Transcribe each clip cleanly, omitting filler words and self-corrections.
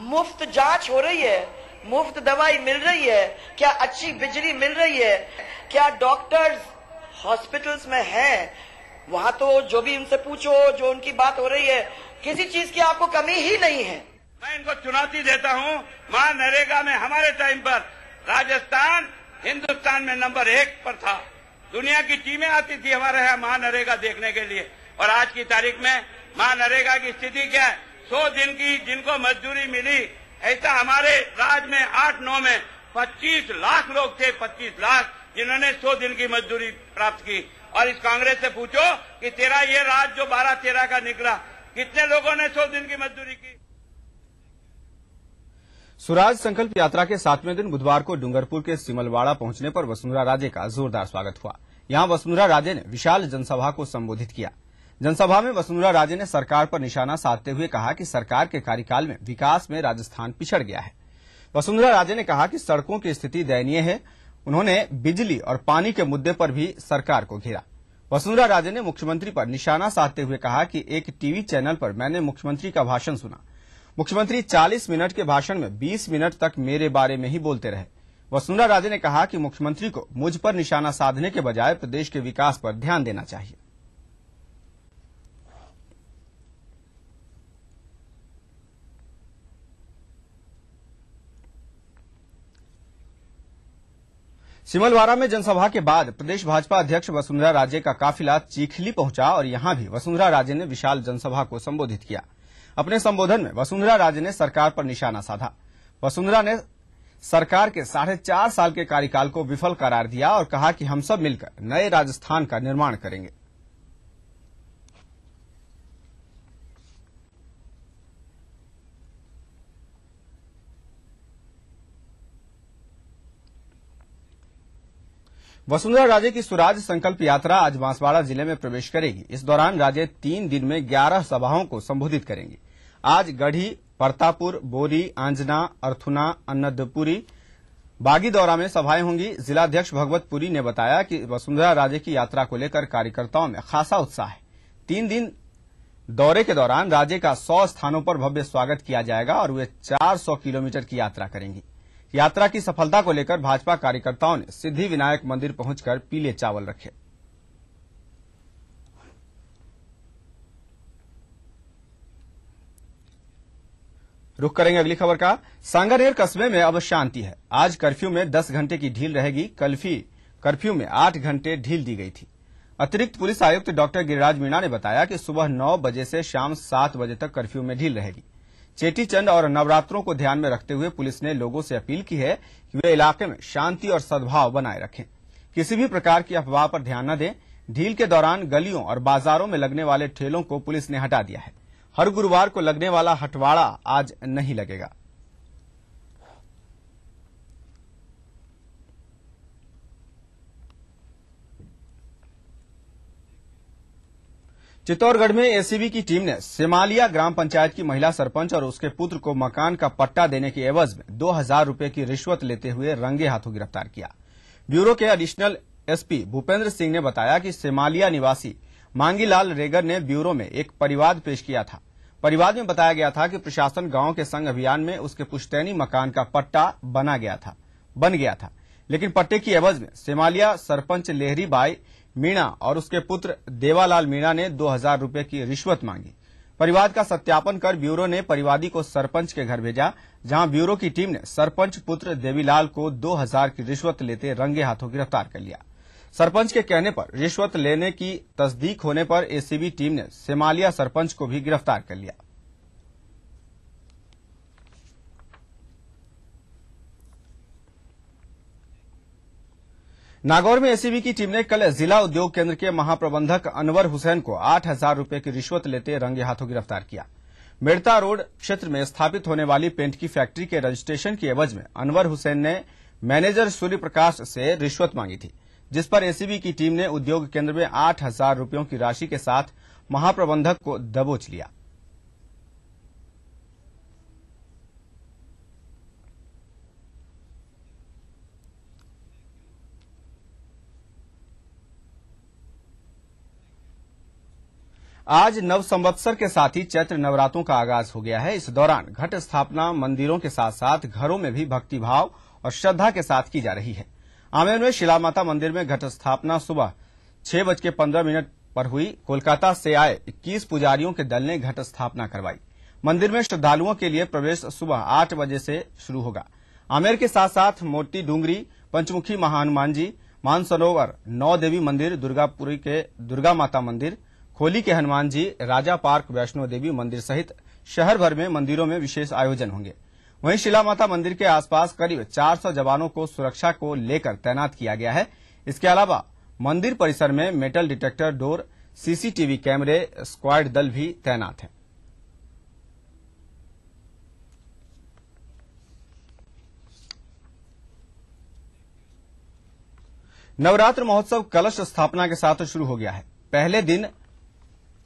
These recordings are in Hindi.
मुफ्त जांच हो रही है, मुफ्त दवाई मिल रही है, क्या अच्छी बिजली मिल रही है, क्या डॉक्टर्स हॉस्पिटल्स में हैं? वहां तो जो भी उनसे पूछो, जो उनकी बात हो रही है, किसी चीज की आपको कमी ही नहीं है। मैं इनको चुनौती देता हूं, मनरेगा में हमारे टाइम पर राजस्थान हिंदुस्तान में नंबर 1 पर था। दुनिया की टीमें आती थी हमारे यहाँ मनरेगा देखने के लिए, और आज की तारीख में मनरेगा की स्थिति क्या है? 100 दिन की जिनको मजदूरी मिली, ऐसा हमारे राज्य में 8-9 में 25 लाख लोग थे, 25 लाख जिन्होंने 100 दिन की मजदूरी प्राप्त की। और इस कांग्रेस से पूछो कि तेरा ये राज्य जो 12-13 का निकला, कितने लोगों ने 100 दिन की मजदूरी की? स्वराज संकल्प यात्रा के 7वें दिन बुधवार को डूंगरपुर के सिमलवाड़ा पहुंचने पर वसुंधरा राजे का जोरदार स्वागत हुआ। यहां वसुंधरा राजे ने विशाल जनसभा को संबोधित किया। जनसभा में वसुंधरा राजे ने सरकार पर निशाना साधते हुए कहा कि सरकार के कार्यकाल में विकास में राजस्थान पिछड़ गया है। वसुंधरा राजे ने कहा कि सड़कों की स्थिति दयनीय है। उन्होंने बिजली और पानी के मुद्दे पर भी सरकार को घेरा। वसुंधरा राजे ने मुख्यमंत्री पर निशाना साधते हुए कहा कि एक टीवी चैनल पर मैंने मुख्यमंत्री का भाषण सुना। मुख्यमंत्री 40 मिनट के भाषण में 20 मिनट तक मेरे बारे में ही बोलते रहे। वसुंधरा राजे ने कहा कि मुख्यमंत्री को मुझ पर निशाना साधने के बजाय प्रदेश के विकास पर ध्यान देना चाहिए। सिमलवाड़ा में जनसभा के बाद प्रदेश भाजपा अध्यक्ष वसुंधरा राजे का काफिला चीखली पहुंचा और यहां भी वसुंधरा राजे ने विशाल जनसभा को संबोधित किया। अपने संबोधन में वसुंधरा राजे ने सरकार पर निशाना साधा। वसुंधरा ने सरकार के 4.5 साल के कार्यकाल को विफल करार दिया और कहा कि हम सब मिलकर नए राजस्थान का निर्माण करेंगे। वसुंधरा राजे की स्वराज संकल्प यात्रा आज बांसवाड़ा जिले में प्रवेश करेगी। इस दौरान राजे 3 दिन में 11 सभाओं को संबोधित करेंगी। आज गढ़ी, परतापुर, बोरी, आंजना, अर्थुना, अन्नदपुरी, बागीदौरा में सभाएं होंगी। जिलाध्यक्ष भगवतपुरी ने बताया कि वसुंधरा राजे की यात्रा को लेकर कार्यकर्ताओं में खासा उत्साह है। 3 दिन दौरे के दौरान राजे का 100 स्थानों पर भव्य स्वागत किया जाएगा और वे 400 किलोमीटर की यात्रा करेंगी। यात्रा की सफलता को लेकर भाजपा कार्यकर्ताओं ने सिद्धि विनायक मंदिर पहुंचकर पीले चावल रखे। रुख करेंगे अगली खबर का। सांगानेर कस्बे में अब शांति है। आज कर्फ्यू में 10 घंटे की ढील रहेगी। कल कर्फ्यू में 8 घंटे ढील दी गई थी। अतिरिक्त पुलिस आयुक्त डॉक्टर गिरिराज मीणा ने बताया कि सुबह 9 बजे से शाम 7 बजे तक कर्फ्यू में ढील रहेगी। चेटीचंड और नवरात्रों को ध्यान में रखते हुए पुलिस ने लोगों से अपील की है कि वे इलाके में शांति और सद्भाव बनाए रखें। किसी भी प्रकार की अफवाह पर ध्यान न दें। ढील के दौरान गलियों और बाजारों में लगने वाले ठेलों को पुलिस ने हटा दिया है। हर गुरुवार को लगने वाला हटवाड़ा आज नहीं लगेगा। चित्तौड़गढ़ में एसीबी की टीम ने सेमालिया ग्राम पंचायत की महिला सरपंच और उसके पुत्र को मकान का पट्टा देने के एवज में 2000 रुपए की रिश्वत लेते हुए रंगे हाथों गिरफ्तार किया। ब्यूरो के एडिशनल एसपी भूपेंद्र सिंह ने बताया कि सेमालिया निवासी मांगीलाल रेगर ने ब्यूरो में एक परिवाद पेश किया था। परिवाद में बताया गया था कि प्रशासन गांव के संग अभियान में उसके पुश्तैनी मकान का पट्टा बन गया था, लेकिन पट्टे की एवज में सेमालिया सरपंच लेहरी बाई मीणा और उसके पुत्र देवालाल मीणा ने 2000 रुपए की रिश्वत मांगी। परिवाद का सत्यापन कर ब्यूरो ने परिवादी को सरपंच के घर भेजा, जहां ब्यूरो की टीम ने सरपंच पुत्र देवीलाल को 2000 की रिश्वत लेते रंगे हाथों गिरफ्तार कर लिया। सरपंच के कहने पर रिश्वत लेने की तस्दीक होने पर एसीबी टीम ने सेमालिया सरपंच को भी गिरफ्तार कर लिया। नागौर में एसीबी की टीम ने कल जिला उद्योग केंद्र के महाप्रबंधक अनवर हुसैन को 8000 रुपए की रिश्वत लेते रंगे हाथों गिरफ्तार किया। मेड़ता रोड क्षेत्र में स्थापित होने वाली पेंट की फैक्ट्री के रजिस्ट्रेशन की एवज में अनवर हुसैन ने मैनेजर सूर्य प्रकाश से रिश्वत मांगी थी, जिस पर एसीबी की टीम ने उद्योग केंद्र में 8000 रुपयों की राशि के साथ महाप्रबंधक को दबोच लिया। आज नव संवत्सर के साथ ही चैत्र नवरात्रों का आगाज हो गया है। इस दौरान घट स्थापना मंदिरों के साथ साथ घरों में भी भक्तिभाव और श्रद्धा के साथ की जा रही है। आमेर में शिला माता मंदिर में घट स्थापना सुबह 6:15 पर हुई। कोलकाता से आए 21 पुजारियों के दल ने घट स्थापना करवाई। मंदिर में श्रद्धालुओं के लिए प्रवेश सुबह 8 बजे से शुरू होगा। आमेर के साथ साथ मोती डूंगरी, पंचमुखी महाहनुमान जी, मानसरोवर, नौ देवी मंदिर, दुर्गापुरी के दुर्गा माता मंदिर, खोली के हनुमान जी, राजा पार्क वैष्णो देवी मंदिर सहित शहर भर में मंदिरों में विशेष आयोजन होंगे। वहीं शिला माता मंदिर के आसपास करीब 400 जवानों को सुरक्षा को लेकर तैनात किया गया है। इसके अलावा मंदिर परिसर में मेटल डिटेक्टर डोर, सीसीटीवी कैमरे, स्क्वाड दल भी तैनात है। नवरात्र महोत्सव कलश स्थापना के साथ शुरू हो गया है। पहले दिन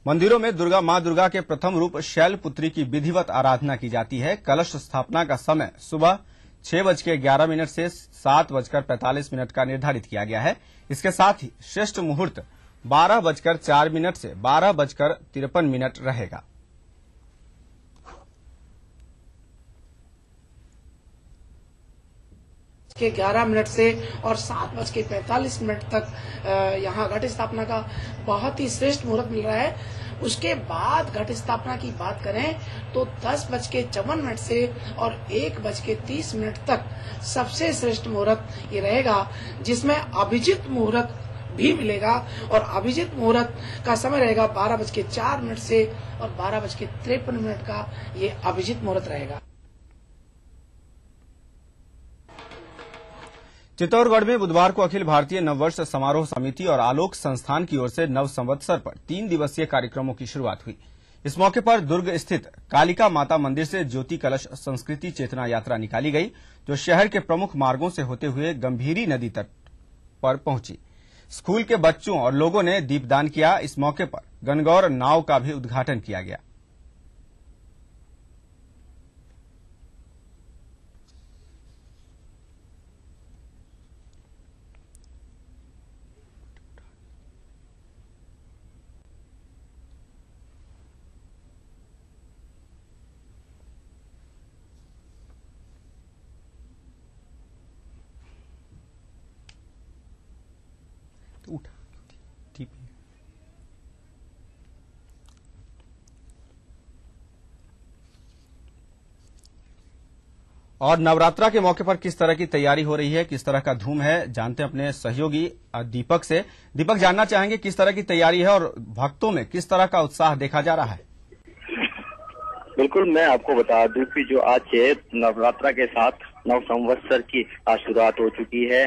मंदिरों में मां दुर्गा के प्रथम रूप शैलपुत्री की विधिवत आराधना की जाती है। कलश स्थापना का समय सुबह 6:11 से 7:45 का निर्धारित किया गया है। इसके साथ ही श्रेष्ठ मुहूर्त 12:04 से 12:53 रहेगा। के 11 से और 7:45 तक यहाँ घट स्थापना का बहुत ही श्रेष्ठ मुहूर्त मिल रहा है। उसके बाद घट स्थापना की बात करें तो 10:54 से और 1:30 तक सबसे श्रेष्ठ मुहूर्त ये रहेगा, जिसमें अभिजित मुहूर्त भी मिलेगा। और अभिजित मुहूर्त का समय रहेगा 12:04 से और 12:53 का ये अभिजित मुहूर्त रहेगा। चित्तौड़गढ़ में बुधवार को अखिल भारतीय नववर्ष समारोह समिति और आलोक संस्थान की ओर से नव संवत्सर पर 3 दिवसीय कार्यक्रमों की शुरुआत हुई। इस मौके पर दुर्ग स्थित कालिका माता मंदिर से ज्योति कलश संस्कृति चेतना यात्रा निकाली गई, जो शहर के प्रमुख मार्गों से होते हुए गंभीरी नदी तट पर पहुंची। स्कूल के बच्चों और लोगों ने दीपदान किया। इस मौके पर गणगौर नाव का भी उद्घाटन किया गया। और नवरात्रा के मौके पर किस तरह की तैयारी हो रही है, किस तरह का धूम है, जानते हैं अपने सहयोगी दीपक से। दीपक, जानना चाहेंगे किस तरह की तैयारी है और भक्तों में किस तरह का उत्साह देखा जा रहा है? बिल्कुल, मैं आपको बता दूं कि जो आज है नवरात्रा के साथ नव संवत्सर की आज शुरुआत हो चुकी है।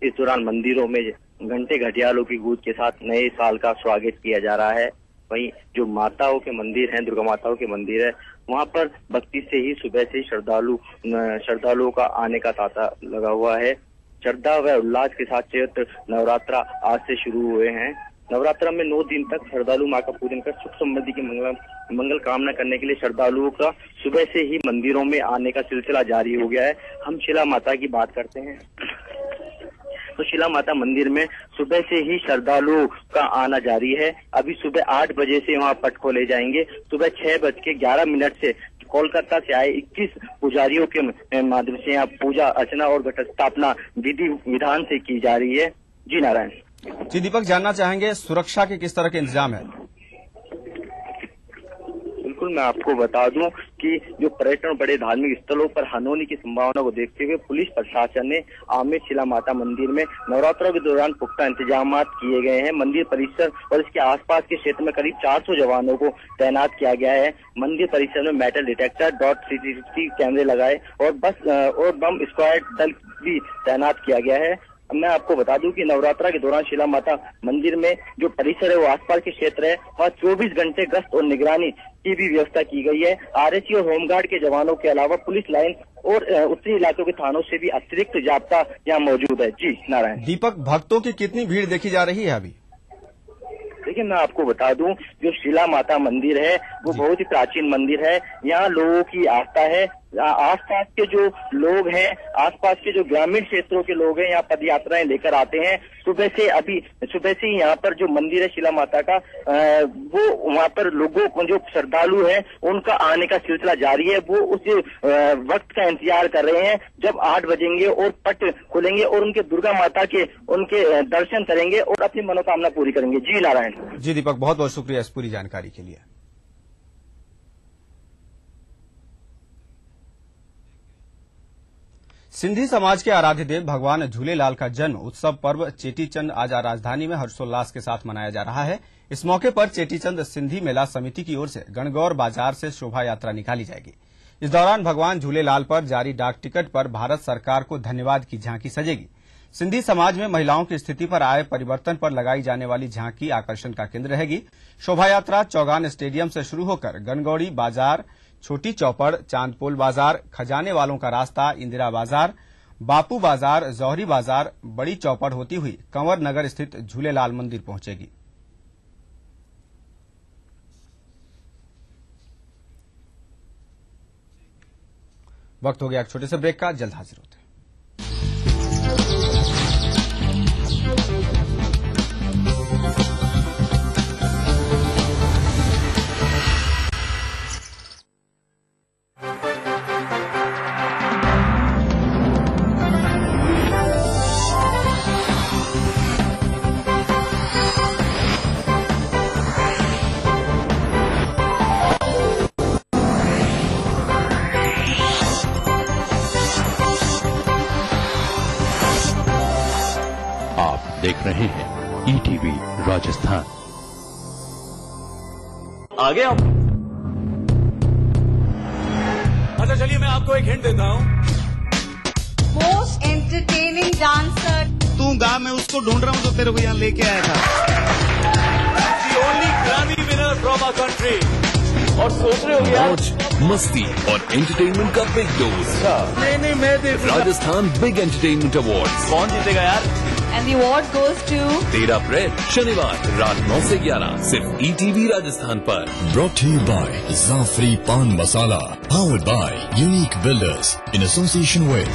इस दौरान मंदिरों में घंटे घटियालों की गूंज के साथ नए साल का स्वागत किया जा रहा है। वहीं जो माताओं के मंदिर हैं, दुर्गा माताओं के मंदिर है, वहां पर भक्ति से ही सुबह से श्रद्धालुओं का आने का तांता लगा हुआ है। श्रद्धा व उल्लास के साथ चैत्र नवरात्रा आज से शुरू हुए हैं। नवरात्रा में 9 दिन तक श्रद्धालु मां का पूजन कर सुख समृद्धि की मंगल कामना करने के लिए श्रद्धालुओं का सुबह से ही मंदिरों में आने का सिलसिला जारी हो गया है। हम शिला माता की बात करते हैं तो शिला माता मंदिर में सुबह से ही श्रद्धालुओं का आना जारी है। अभी सुबह 8 बजे से वहां पट खोले जाएंगे। सुबह 6:11 से कोलकाता से आए 21 पुजारियों के माध्यम से यहाँ पूजा अर्चना और घट स्थापना विधि विधान से की जा रही है। जी नारायण जी। दीपक, जानना चाहेंगे सुरक्षा के किस तरह के इंतजाम है? बिल्कुल, मैं आपको बता दूं कि जो पर्यटन बड़े धार्मिक स्थलों पर हानि की संभावना को देखते हुए पुलिस प्रशासन ने आमेर शिला माता मंदिर में नवरात्रों के दौरान पुख्ता इंतजाम किए गए हैं। मंदिर परिसर और इसके आसपास के क्षेत्र में करीब 400 जवानों को तैनात किया गया है। मंदिर परिसर में मेटल डिटेक्टर सीसीटीवी कैमरे लगाए और बम स्क्वाड दल भी तैनात किया गया है। मैं आपको बता दूं कि नवरात्रा के दौरान शिला माता मंदिर में जो परिसर है वो आसपास के क्षेत्र है वहाँ 24 घंटे गश्त और निगरानी की भी व्यवस्था की गई है। आरएसी और होमगार्ड के जवानों के अलावा पुलिस लाइन और उत्तरी इलाकों के थानों से भी अतिरिक्त जाब्ता यहाँ मौजूद है। जी नारायण। दीपक, भक्तों की कितनी भीड़ देखी जा रही है अभी? देखिए, मैं आपको बता दूं जो शिला माता मंदिर है वो बहुत ही प्राचीन मंदिर है। यहाँ लोगों की आस्था है आसपास के जो लोग हैं, आसपास के जो ग्रामीण क्षेत्रों के लोग हैं, यहाँ पद यात्राएं लेकर आते हैं। सुबह से ही यहाँ पर जो मंदिर है शिला माता का, वो वहाँ पर लोगों को जो श्रद्धालु हैं उनका आने का सिलसिला जारी है। वो उस वक्त का इंतजार कर रहे हैं जब 8 बजेंगे और पट खुलेंगे और उनके दुर्गा माता के उनके दर्शन करेंगे और अपनी मनोकामना पूरी करेंगे। जी नारायण। जी दीपक, बहुत बहुत शुक्रिया इस पूरी जानकारी के लिए। सिंधी समाज के आराध्य देव भगवान झूलेलाल का जन्म उत्सव पर्व चेटीचंद आज राजधानी में हर्षोल्लास के साथ मनाया जा रहा है। इस मौके पर चेटीचंद सिंधी मेला समिति की ओर से गणगौर बाजार से शोभा यात्रा निकाली जाएगी। इस दौरान भगवान झूलेलाल पर जारी डाक टिकट पर भारत सरकार को धन्यवाद की झांकी सजेगी। सिंधी समाज में महिलाओं की स्थिति पर आए परिवर्तन पर लगाई जाने वाली झांकी आकर्षण का केंद्र रहेगी। शोभा यात्रा चौगान स्टेडियम से शुरू होकर गणगौरी बाजार, छोटी चौपड़, चांदपोल बाजार, खजाने वालों का रास्ता, इंदिरा बाजार, बापू बाजार, जौहरी बाजार, बड़ी चौपड़ होती हुई कंवर नगर स्थित झूलेलाल मंदिर पहुंचेगी। वक्त हो गया एक छोटे से ब्रेक का, जल्द हाजिर होते हैं। देख रहे हैं ईटीवी राजस्थान। आगे आप। अच्छा चलिए मैं आपको एक हिंट देता हूँ। Most entertaining dancer. तू गा, मैं उसको ढूंढ रहा हूँ तो तेरे को यहाँ लेके आया था। The only Grammy winner from our country। और सोच रहे हो यार, मस्ती और एंटरटेनमेंट का बिग डोज। नहीं मैं देखूंगा। Rajasthan big entertainment award. कौन जीतेगा यार? And the award goes to 13 अप्रैल शनिवार रात 9 से 11 सिर्फ ईटीवी राजस्थान पर। Brought to you by Zafri Pan Masala, powered by Unique Builders in association with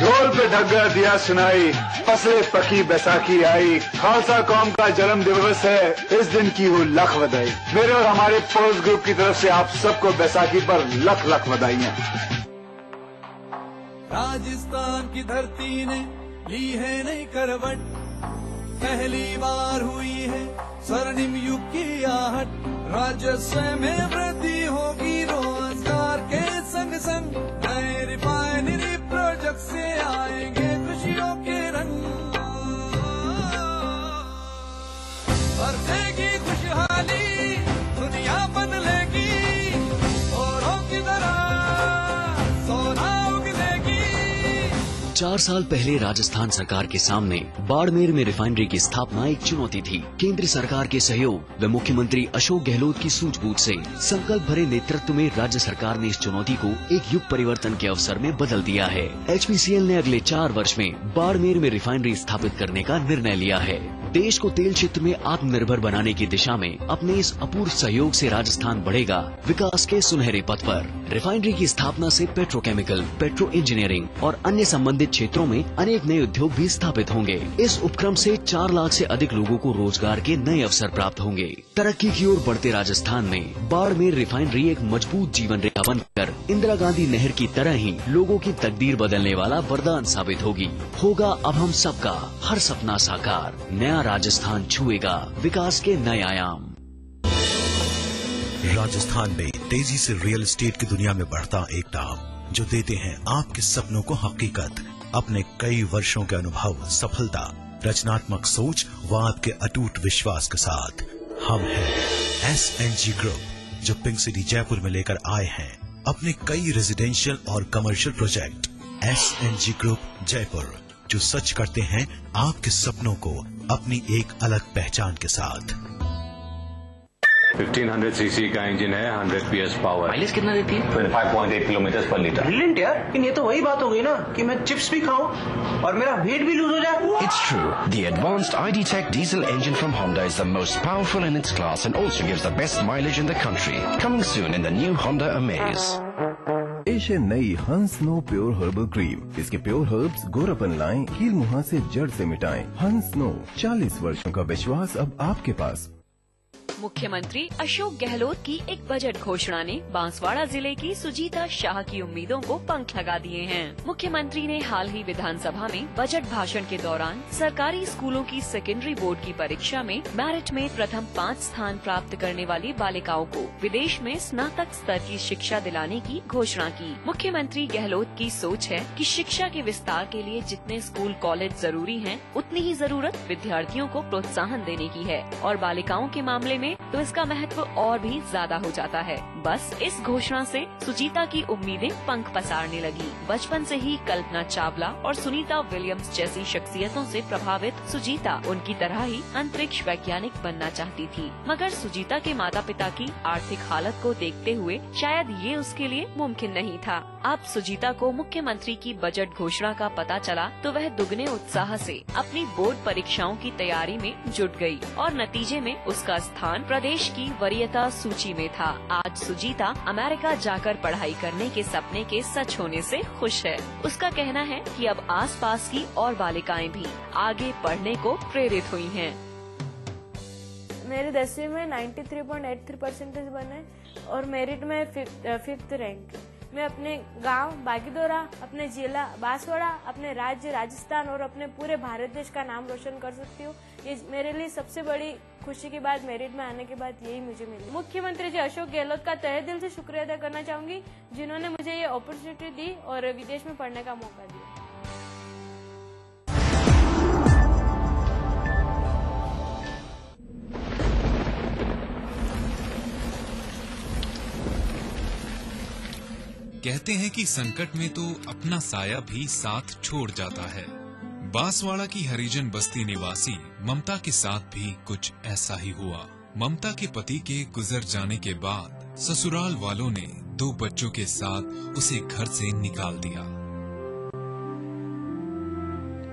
ढोल पे ढग्गा दिया सुनाई, फसले पकी बैसाखी आई, खालसा कौम का जन्म दिवस है, इस दिन की हो लख बधाई। मेरे और हमारे पोस्ट ग्रुप की तरफ से आप सबको बैसाखी पर लख लख बधाइयाँ। राजस्थान की धरती ने ली है नई करवट, पहली बार हुई है स्वर्णिम युग की आहट। राजस्व में वृद्धि होगी रोजगार के संग संग, नए रिफाइनरी प्रोजेक्ट से आएंगे खुशियों के रंग। बरसेगी खुशहाली, दुनिया बदलेगी, औरों की तरह सोना उगलेगी। 4 साल पहले राजस्थान सरकार के सामने बाड़मेर में रिफाइनरी की स्थापना एक चुनौती थी। केंद्र सरकार के सहयोग व मुख्यमंत्री अशोक गहलोत की सूझबूझ से संकल्प भरे नेतृत्व में राज्य सरकार ने इस चुनौती को एक युग परिवर्तन के अवसर में बदल दिया है। HPCL ने अगले 4 वर्ष में बाड़मेर में रिफाइनरी स्थापित करने का निर्णय लिया है। देश को तेल क्षेत्र में आत्मनिर्भर बनाने की दिशा में अपने इस अपूर्व सहयोग से राजस्थान बढ़ेगा विकास के सुनहरे पथ पर। रिफाइनरी की स्थापना से पेट्रोकेमिकल, पेट्रो इंजीनियरिंग और अन्य संबंधित क्षेत्रों में अनेक नए उद्योग भी स्थापित होंगे। इस उपक्रम से 4 लाख से अधिक लोगों को रोजगार के नए अवसर प्राप्त होंगे। तरक्की की ओर बढ़ते राजस्थान में बाड़मेर रिफाइनरी एक मजबूत जीवन रेखा बनकर इंदिरा गांधी नहर की तरह ही लोगों की तकदीर बदलने वाला वरदान साबित होगी। होगा अब हम सबका हर सपना साकार, नया राजस्थान छुएगा विकास के नए आयाम। राजस्थान में तेजी से रियल एस्टेट की दुनिया में बढ़ता एक नाम, जो देते हैं आपके सपनों को हकीकत। अपने कई वर्षों के अनुभव, सफलता, रचनात्मक सोच व आपके अटूट विश्वास के साथ हम हैं SNG ग्रुप, जो पिंक सिटी जयपुर में लेकर आए हैं अपने कई रेजिडेंशियल और commercial project. SNG group Jaipur, जो सच करते हैं आपके सपनों को अपनी एक अलग पहचान के साथ। 1500 सीसी का इंजन है, 100 PS पावर। माइलेज कितना देती है? 25.8 किलोमीटर पर लीटर। ब्रिलियंट यार, लेकिन ये तो वही बात हो गई ना कि मैं चिप्स भी खाऊं और मेरा वेट भी लूज हो जाए। It's true. The advanced ID.Tech diesel engine from Honda is the most powerful in its class and also gives the best mileage in the country. Coming soon in the new Honda Amaze. पेश है नई हंस नो प्योर हर्बल क्रीम। इसके प्योर हर्ब्स गोरापन लाएं, कील मुहां से जड़ से मिटाएं। हंस नो, 40 वर्षों का विश्वास अब आपके पास। मुख्यमंत्री अशोक गहलोत की एक बजट घोषणा ने बांसवाड़ा जिले की सुजीता शाह की उम्मीदों को पंख लगा दिए हैं। मुख्यमंत्री ने हाल ही विधानसभा में बजट भाषण के दौरान सरकारी स्कूलों की सेकेंडरी बोर्ड की परीक्षा में मेरिट में प्रथम 5 स्थान प्राप्त करने वाली बालिकाओं को विदेश में स्नातक स्तर की शिक्षा दिलाने की घोषणा की। मुख्यमंत्री गहलोत की सोच है कि शिक्षा के विस्तार के लिए जितने स्कूल कॉलेज जरूरी हैं, उतनी ही जरूरत विद्यार्थियों को प्रोत्साहन देने की है और बालिकाओं के मामले में तो इसका महत्व और भी ज्यादा हो जाता है। बस इस घोषणा से सुजीता की उम्मीदें पंख पसारने लगी। बचपन से ही कल्पना चावला और सुनीता विलियम्स जैसी शख्सियतों से प्रभावित सुजीता उनकी तरह ही अंतरिक्ष वैज्ञानिक बनना चाहती थी, मगर सुजीता के माता पिता की आर्थिक हालत को देखते हुए शायद ये उसके लिए मुमकिन नहीं था। अब सुजीता को मुख्यमंत्री की बजट घोषणा का पता चला तो वह दुगने उत्साह से अपनी बोर्ड परीक्षाओं की तैयारी में जुट गई और नतीजे में उसका स्थान प्रदेश की वरीयता सूची में था। आज सुजीता अमेरिका जाकर पढ़ाई करने के सपने के सच होने से खुश है। उसका कहना है कि अब आसपास की और बालिकाएं भी आगे पढ़ने को प्रेरित हुई हैं। मेरे 10वीं में 93.83% बने और मेरिट में 5th रैंक। मैं अपने गांव बागीदोरा, अपने जिला बांसवाड़ा, अपने राज्य राजस्थान और अपने पूरे भारत देश का नाम रोशन कर सकती हूँ। ये मेरे लिए सबसे बड़ी खुशी की बात मेरिट में आने के बाद यही मुझे मिली। मुख्यमंत्री जी अशोक गहलोत का तहे दिल से शुक्रिया अदा करना चाहूंगी, जिन्होंने मुझे ये अपॉर्चुनिटी दी और विदेश में पढ़ने का मौका दिया। कहते हैं कि संकट में तो अपना साया भी साथ छोड़ जाता है। बांसवाड़ा की हरिजन बस्ती निवासी ममता के साथ भी कुछ ऐसा ही हुआ। ममता के पति के गुजर जाने के बाद ससुराल वालों ने 2 बच्चों के साथ उसे घर से निकाल दिया।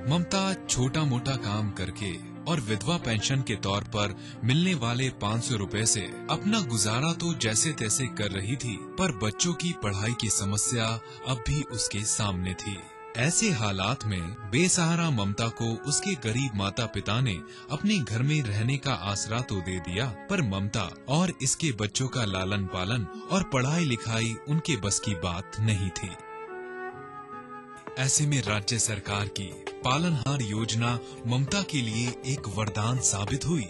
ममता छोटा मोटा काम करके और विधवा पेंशन के तौर पर मिलने वाले 500 रुपए से अपना गुजारा तो जैसे तैसे कर रही थी, पर बच्चों की पढ़ाई की समस्या अब भी उसके सामने थी। ऐसे हालात में बेसहारा ममता को उसके गरीब माता पिता ने अपने घर में रहने का आसरा तो दे दिया, पर ममता और इसके बच्चों का लालन पालन और पढ़ाई लिखाई उनके बस की बात नहीं थी। ऐसे में राज्य सरकार की पालनहार योजना ममता के लिए एक वरदान साबित हुई।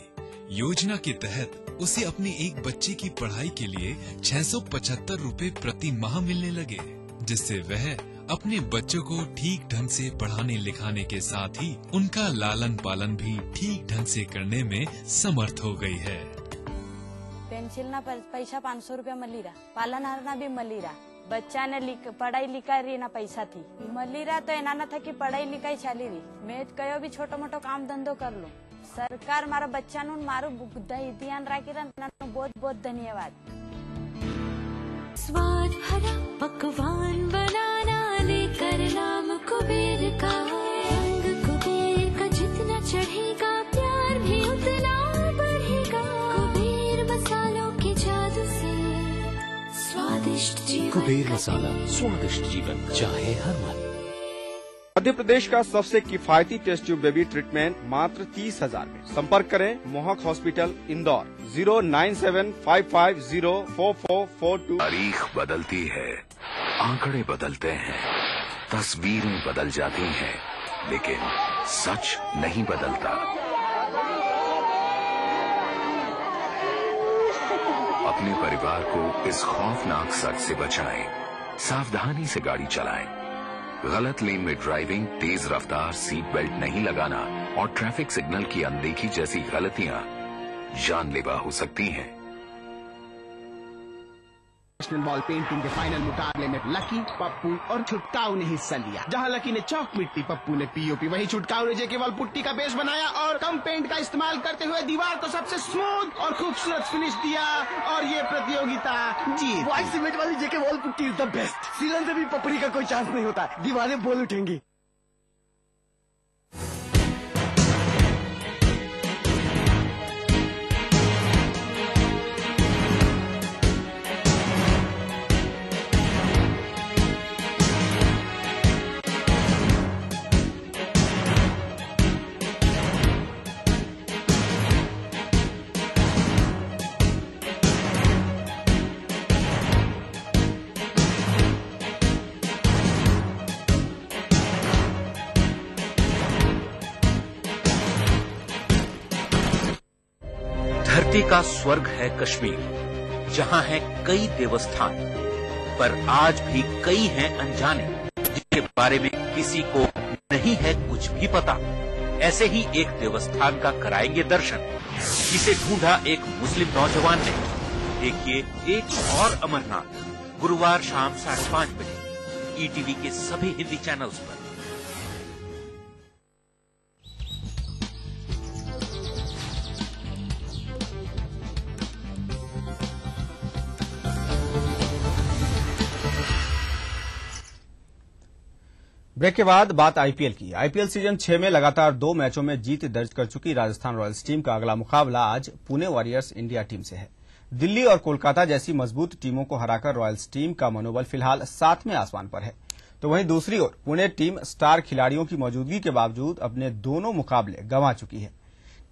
योजना के तहत उसे अपने एक बच्चे की पढ़ाई के लिए 675 रुपए प्रति माह मिलने लगे, जिससे वह अपने बच्चों को ठीक ढंग से पढ़ाने लिखाने के साथ ही उनका लालन पालन भी ठीक ढंग से करने में समर्थ हो गई है। पेंसिल ना पैसा 500 रुपया मली रहा, पालनहार ना भी मली रहा, बच्चा ने पढ़ाई लिखाई रही ना पैसा थी मली रहा, तो एना था कि पढ़ाई लिखाई चाली रही। मैं कयो भी छोटो मोटो काम धंधो कर लो। सरकार मारा बच्चा नु मारो ध्यान राखी रहा, बहुत बहुत धन्यवाद। स्वाद भरा पकवान बनाना लेकर नाम कुबेर का, रंग कुबेर का जितना चढ़ेगा प्यार भी उतना बढ़ेगा। कुबेर मसालों के जादू से स्वादिष्ट जीवन, कुबेर मसाला, स्वादिष्ट जीवन चाहे हर मन। मध्य प्रदेश का सबसे किफायती टेस्ट ट्यूब बेबी ट्रीटमेंट मात्र 30,000 में। संपर्क करें मोहक हॉस्पिटल इंदौर 09755044442। तारीख बदलती है, आंकड़े बदलते हैं, तस्वीरें बदल जाती हैं, लेकिन सच नहीं बदलता। अपने परिवार को इस खौफनाक सच से बचाएं। सावधानी से गाड़ी चलाएं। गलत लेन में ड्राइविंग, तेज रफ्तार, सीट बेल्ट नहीं लगाना और ट्रैफिक सिग्नल की अनदेखी जैसी गलतियां जानलेवा हो सकती हैं। नेशनल बॉल पेंटिंग के फाइनल मुकाबले में लकी, पप्पू और छुटकाऊ ने हिस्सा लिया। जहां लकी ने चौक मिट्टी, पप्पू ने पीओपी, वहीं छुटकाऊ ने जेके बॉल पुट्टी का बेस बनाया और कम पेंट का इस्तेमाल करते हुए दीवार को सबसे स्मूथ और खूबसूरत फिनिश दिया और ये प्रतियोगिता जीत। व्हाइट सीमेंट वाली JK wall putty is the best. सीलन से भी पपड़ी का कोई चांस नहीं होता, दीवारें बोल उठेंगी। धरती का स्वर्ग है कश्मीर, जहां है कई देवस्थान, पर आज भी कई हैं अनजाने, जिनके बारे में किसी को नहीं है कुछ भी पता। ऐसे ही एक देवस्थान का कराएंगे दर्शन, जिसे ढूंढा एक मुस्लिम नौजवान ने। देखिए एक और अमरनाथ, गुरुवार शाम 5:30 बजे ईटीवी के सभी हिंदी चैनल्स पर। ब्रेक के बाद बात आईपीएल की। आईपीएल सीजन 6 में लगातार 2 मैचों में जीत दर्ज कर चुकी राजस्थान रॉयल्स टीम का अगला मुकाबला आज पुणे वॉरियर्स इंडिया टीम से है। दिल्ली और कोलकाता जैसी मजबूत टीमों को हराकर रॉयल्स टीम का मनोबल फिलहाल 7वें आसमान पर है, तो वहीं दूसरी ओर पुणे टीम स्टार खिलाड़ियों की मौजूदगी के बावजूद अपने दोनों मुकाबले गंवा चुकी है।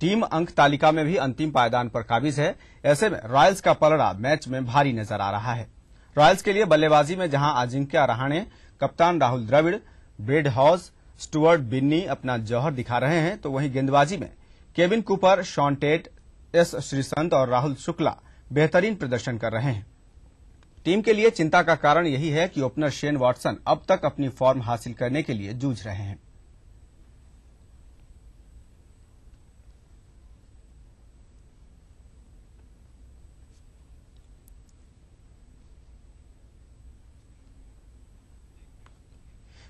टीम अंक तालिका में भी अंतिम पायदान पर काबिज है। ऐसे में रॉयल्स का पलड़ा मैच में भारी नजर आ रहा है। रॉयल्स के लिए बल्लेबाजी में जहां अजिंक्य रहाणे, कप्तान Rahul Dravid, Brad Hodge, Stuart Binny अपना जौहर दिखा रहे हैं, तो वहीं गेंदबाजी में Kevin Cooper, Shaun Tait, S Sreesanth और राहुल शुक्ला बेहतरीन प्रदर्शन कर रहे हैं। टीम के लिए चिंता का कारण यही है कि ओपनर शेन वॉटसन अब तक अपनी फॉर्म हासिल करने के लिए जूझ रहे हैं।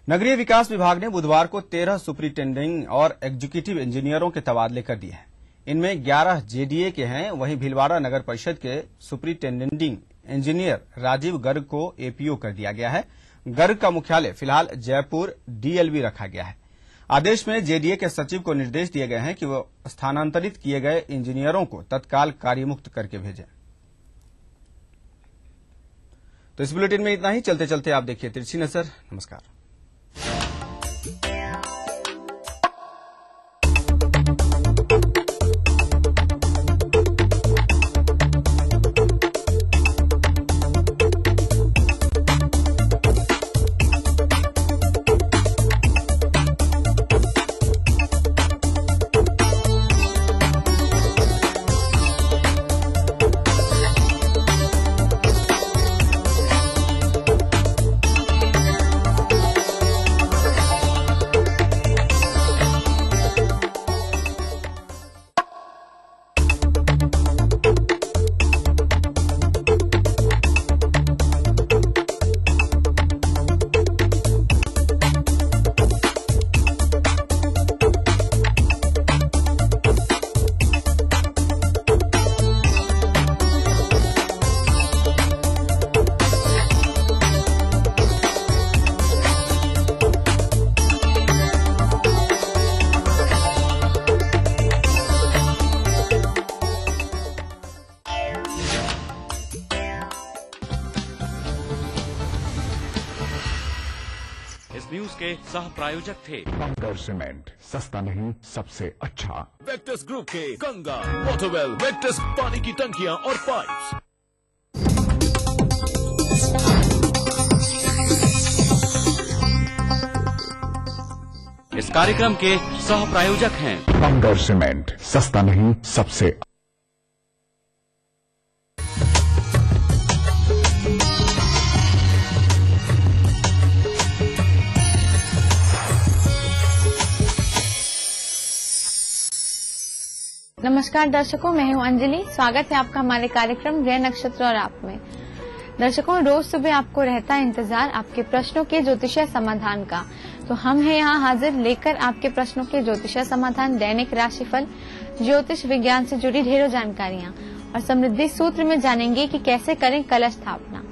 नगरीय विकास विभाग ने बुधवार को 13 सुपरिटेंडिंग और एग्जीक्यूटिव इंजीनियरों के तबादले कर दिए हैं। इनमें 11 जेडीए के हैं। वहीं भीलवाड़ा नगर परिषद के सुपरिटेंडिंग इंजीनियर राजीव गर्ग को एपीओ कर दिया गया है। गर्ग का मुख्यालय फिलहाल जयपुर डीएलवी रखा गया है। आदेश में जेडीए के सचिव को निर्देश दिए गए हैं कि वो स्थानांतरित किए गए इंजीनियरों को तत्काल कार्यमुक्त करके भेजें। तो इस बुलेटिन में इतना ही। चलते चलते आप देखिए तिरछी नजर। नमस्कार। न्यूज के सह प्रायोजक थे बंकर सीमेंट, सस्ता नहीं सबसे अच्छा। वेक्टस ग्रुप के गंगा, वाटरवेल, वेक्टस पानी की टंकियां और पाइप्स। इस कार्यक्रम के सह प्रायोजक हैं बंकर सीमेंट, सस्ता नहीं सबसे। नमस्कार दर्शकों, मैं हूं अंजलि। स्वागत है आपका हमारे कार्यक्रम ग्रह नक्षत्र और आप में। दर्शकों, रोज सुबह आपको रहता है इंतजार आपके प्रश्नों के ज्योतिषीय समाधान का। तो हम हैं यहाँ हाजिर लेकर आपके प्रश्नों के ज्योतिषीय समाधान, दैनिक राशिफल, ज्योतिष विज्ञान से जुड़ी ढेरों जानकारियाँ और समृद्धि सूत्र में जानेंगे कि कैसे करें कलश स्थापना।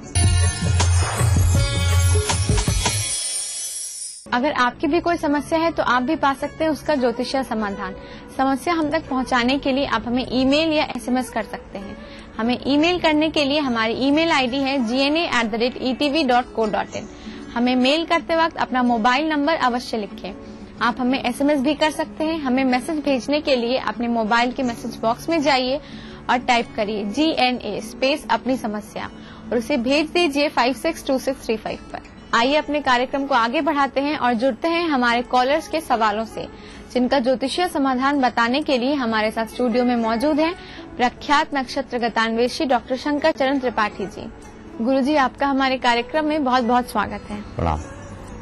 अगर आपकी भी कोई समस्या है तो आप भी पा सकते हैं उसका ज्योतिषीय समाधान। समस्या हम तक पहुंचाने के लिए आप हमें ईमेल या एसएमएस कर सकते हैं। हमें ईमेल करने के लिए हमारी ईमेल आईडी है gna@etv.co.in। हमें मेल करते वक्त अपना मोबाइल नंबर अवश्य लिखें। आप हमें एसएमएस भी कर सकते हैं। हमें मैसेज भेजने के लिए अपने मोबाइल के मैसेज बॉक्स में जाइए और टाइप करिए GNA स्पेस अपनी समस्या और उसे भेज दीजिए 562635 पर। आइए अपने कार्यक्रम को आगे बढ़ाते हैं और जुड़ते हैं हमारे कॉलर्स के सवालों से, जिनका ज्योतिषीय समाधान बताने के लिए हमारे साथ स्टूडियो में मौजूद हैं प्रख्यात नक्षत्र गतान्वेषी डॉक्टर शंकर चरण त्रिपाठी जी। गुरुजी, आपका हमारे कार्यक्रम में बहुत बहुत स्वागत है। प्रणाम।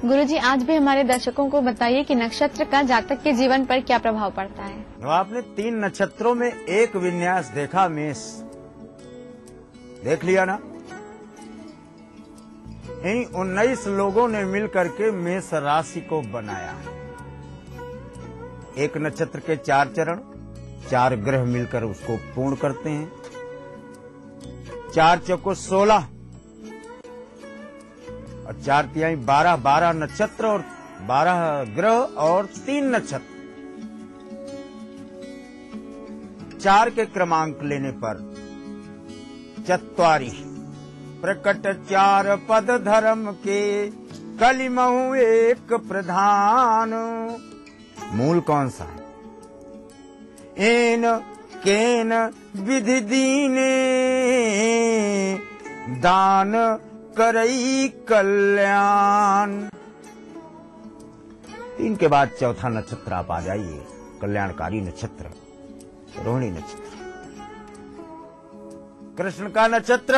गुरुजी, आज भी हमारे दर्शकों को बताइए कि नक्षत्र का जातक के जीवन पर क्या प्रभाव पड़ता है। तो आपने 3 नक्षत्रों में एक विन्यास देखा, मेष देख लिया ना। इन 19 लोगों ने मिलकर के मेष राशि को बनाया। एक नक्षत्र के 4 चरण, 4 ग्रह मिलकर उसको पूर्ण करते हैं। 4 चौको 16 और 4 तिहाई 12, 12 नक्षत्र और 12 ग्रह और 3 नक्षत्र। 4 के क्रमांक लेने पर 44 प्रकट 4 पद धर्म के कलिमहु एक प्रधान। मूल कौन सा है? एन केन विधि दीने दान करई कल्याण। 3 के बाद चौथा नक्षत्र आप आ जाइए, कल्याणकारी नक्षत्र रोहिणी नक्षत्र। कृष्ण का नक्षत्र,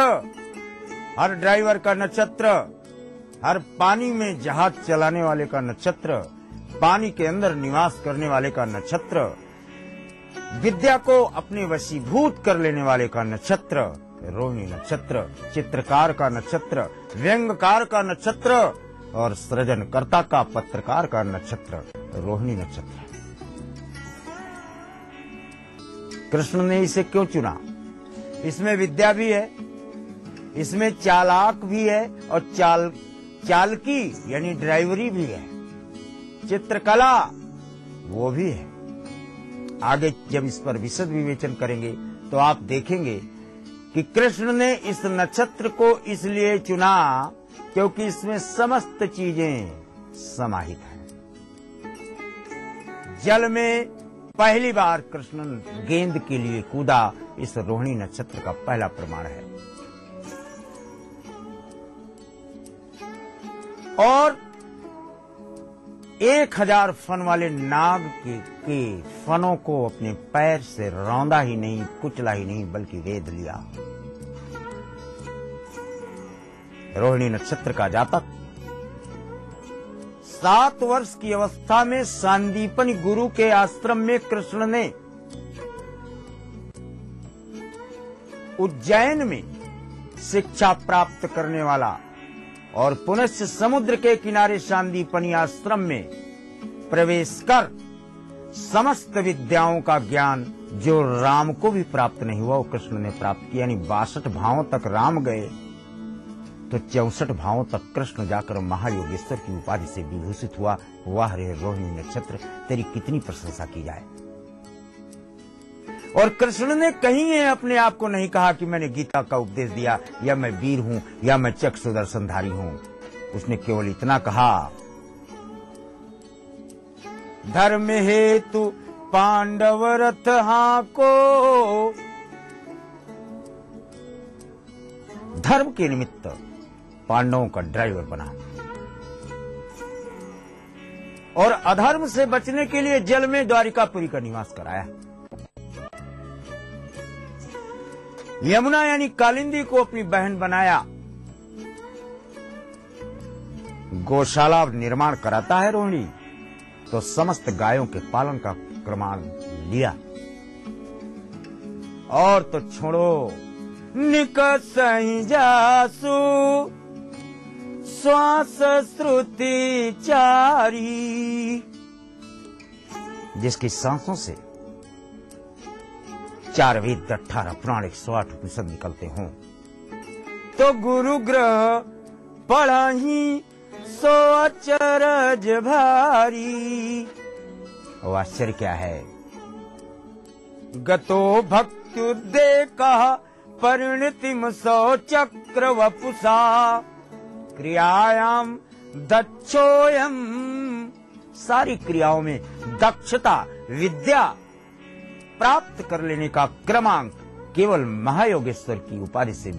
हर ड्राइवर का नक्षत्र, हर पानी में जहाज चलाने वाले का नक्षत्र, पानी के अंदर निवास करने वाले का नक्षत्र, विद्या को अपने वशीभूत कर लेने वाले का नक्षत्र रोहिणी नक्षत्र, चित्रकार का नक्षत्र, व्यंगकार का नक्षत्र और सृजनकर्ता का पत्रकार का नक्षत्र रोहिणी नक्षत्र। कृष्ण ने इसे क्यों चुना? इसमें विद्या भी है, इसमें चालाक भी है और चालकी यानी ड्राइवरी भी है, चित्रकला वो भी है। आगे जब इस पर विशद विवेचन करेंगे तो आप देखेंगे कि कृष्ण ने इस नक्षत्र को इसलिए चुना क्योंकि इसमें समस्त चीजें समाहित हैं। जल में पहली बार कृष्ण गेंद के लिए कूदा, इस रोहिणी नक्षत्र का पहला प्रमाण है। और 1000 फन वाले नाग के फनों को अपने पैर से रौंदा ही नहीं, कुचला ही नहीं, बल्कि वेद लिया। रोहिणी नक्षत्र का जातक 7 वर्ष की अवस्था में सांदीपनि गुरु के आश्रम में कृष्ण ने उज्जैन में शिक्षा प्राप्त करने वाला और पुनश्च समुद्र के किनारे सांदीपनि आश्रम में प्रवेश कर समस्त विद्याओं का ज्ञान जो राम को भी प्राप्त नहीं हुआ वो कृष्ण ने प्राप्त किया। यानी 62 भावों तक राम गए तो 64 भावों तक कृष्ण जाकर महायोगेश्वर की उपाधि से विभूषित हुआ। वाह रे रोहिणी नक्षत्र, तेरी कितनी प्रशंसा की जाए। और कृष्ण ने कहीं अपने आप को नहीं कहा कि मैंने गीता का उपदेश दिया या मैं वीर हूं या मैं चक्र सुदर्शनधारी हूं। उसने केवल इतना कहा, धर्म हेतु पांडव रथ हाको। धर्म के निमित्त पांडवों का ड्राइवर बना और अधर्म से बचने के लिए जल में द्वारिकापुरी का निवास कराया। यमुना यानी कालिंदी को अपनी बहन बनाया। गौशाला निर्माण कराता है रोहिणी तो समस्त गायों के पालन का प्रमाण लिया। और तो छोड़ो, निकसहि जासु श्वास श्रुति चारी। जिसकी सांसों से 4 वेद 18 प्राण 108 उपनिषद निकलते हों, तो गुरु ग्रह पढ़हि सो अचरज भारी। और आश्चर्य क्या है, गतो भक्त्युद्देकः परिणतिम सौ चक्र वपुषा क्रियायाम दक्षोयम। सारी क्रियाओं में दक्षता विद्या प्राप्त कर लेने का क्रमांक केवल महायोगेश्वर की उपाधि से